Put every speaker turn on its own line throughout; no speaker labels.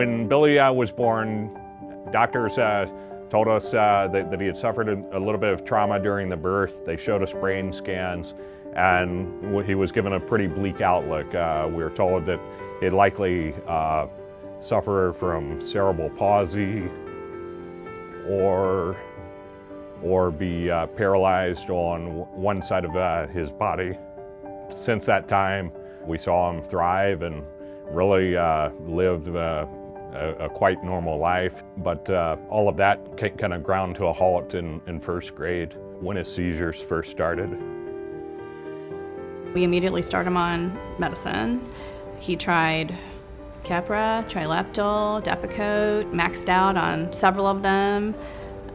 When Billy was born, doctors told us that he had suffered a little bit of trauma during the birth. They showed us brain scans, and he was given a pretty bleak outlook. We were told that he'd likely suffer from cerebral palsy or be paralyzed on one side of his body. Since that time, we saw him thrive and really lived a quite normal life, but all of that kind of ground to a halt in first grade when his seizures first started.
We immediately started him on medicine. He tried Keppra, Trileptal, Depakote, maxed out on several of them.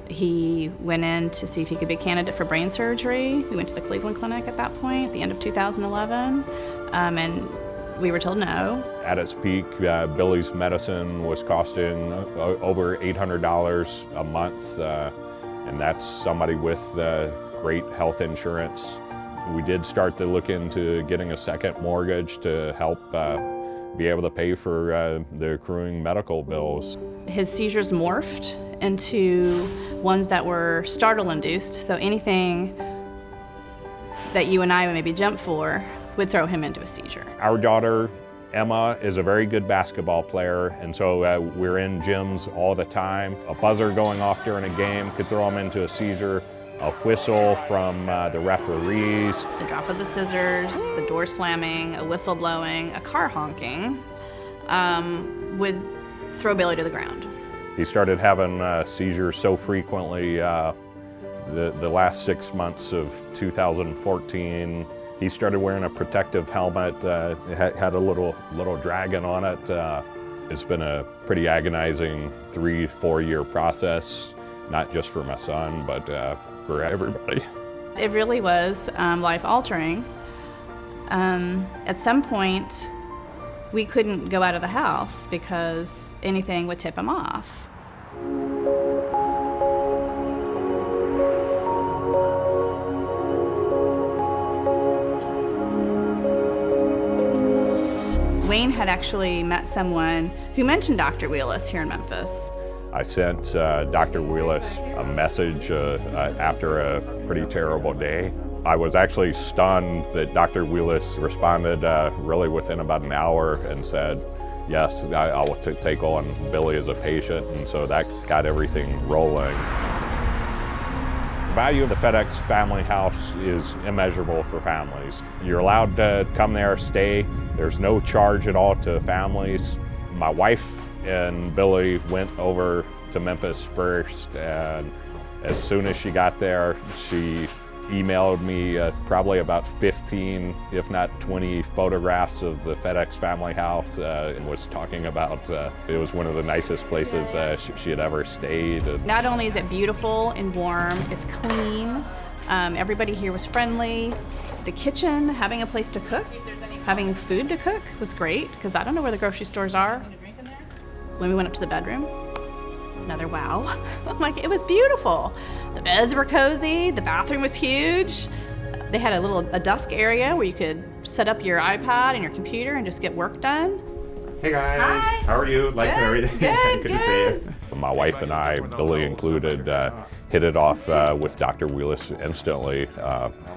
He went in to see if he could be a candidate for brain surgery. We went to the Cleveland Clinic at that point, at the end of 2011, and we were told no.
At its peak, Billy's medicine was costing over $800 a month, and that's somebody with great health insurance. We did start to look into getting a second mortgage to help be able to pay for the accruing medical bills.
His seizures morphed into ones that were startle-induced, so anything that you and I would maybe jump for would throw him into a seizure.
Our daughter, Emma, is a very good basketball player, and so we're in gyms all the time. A buzzer going off during a game could throw him into a seizure. A whistle from the referees.
The drop of the scissors, the door slamming, a whistle blowing, a car honking would throw Billy to the ground.
He started having seizures so frequently the last 6 months of 2014. He started wearing a protective helmet. It had a little dragon on it. It's been a pretty agonizing 3-4 year process, not just for my son, but for everybody.
It really was life-altering. At some point, we couldn't go out of the house because anything would tip him off. Wayne had actually met someone who mentioned Dr. Wheless here in Memphis.
I sent Dr. Wheless a message after a pretty terrible day. I was actually stunned that Dr. Wheless responded really within about an hour and said, yes, I will take on Billy as a patient, and so that got everything rolling. The value of the FedExFamilyHouse is immeasurable for families. You're allowed to come there, stay. There's no charge at all to families. My wife and Billy went over to Memphis first, and as soon as she got there, she emailed me probably about 15, if not 20 photographs of the FedExFamilyHouse and was talking about it was one of the nicest places she had ever stayed.
Not only is it beautiful and warm, it's clean. Everybody here was friendly. The kitchen, having a place to cook, having food to cook was great, because I don't know where the grocery stores are. When we went up to the bedroom, another wow. Like, it was beautiful. The beds were cozy, the bathroom was huge. They had a desk area where you could set up your iPad and your computer and just get work done.
Hey guys.
Hi.
How are you? Lights and everything.
Good,
to see you.
My wife and I, Billy included, hit it off with Dr. Wheless instantly.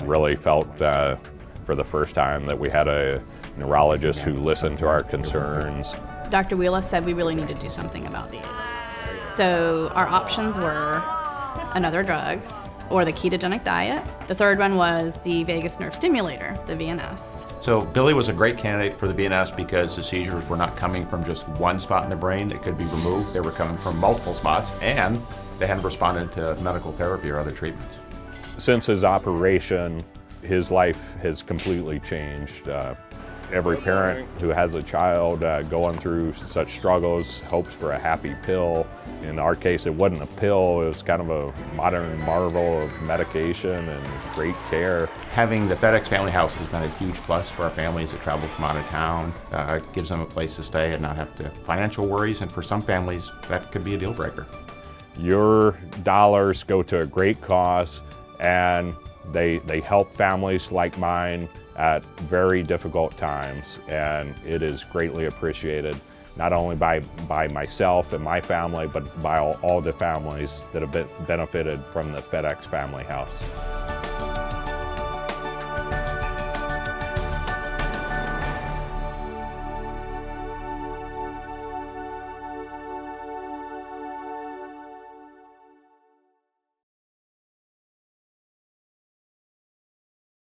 Really felt for the first time that we had a neurologist who listened to our concerns.
Dr. Wheless said we really need to do something about these. So our options were another drug or the ketogenic diet. The third one was the vagus nerve stimulator, the VNS.
So Billy was a great candidate for the VNS because the seizures were not coming from just one spot in the brain that could be removed. They were coming from multiple spots, and they hadn't responded to medical therapy or other treatments.
Since his operation, his life has completely changed. Every parent who has a child going through such struggles hopes for a happy pill. In our case, it wasn't a pill, it was kind of a modern marvel of medication and great care.
Having the FedExFamilyHouse has been a huge plus for our families that travel from out of town. It gives them a place to stay and not have to financial worries, and for some families, that could be a deal breaker.
Your dollars go to a great cause, and they help families like mine at very difficult times, and it is greatly appreciated. not only by myself and my family, but by all the families that have benefited from the FedEx Family House.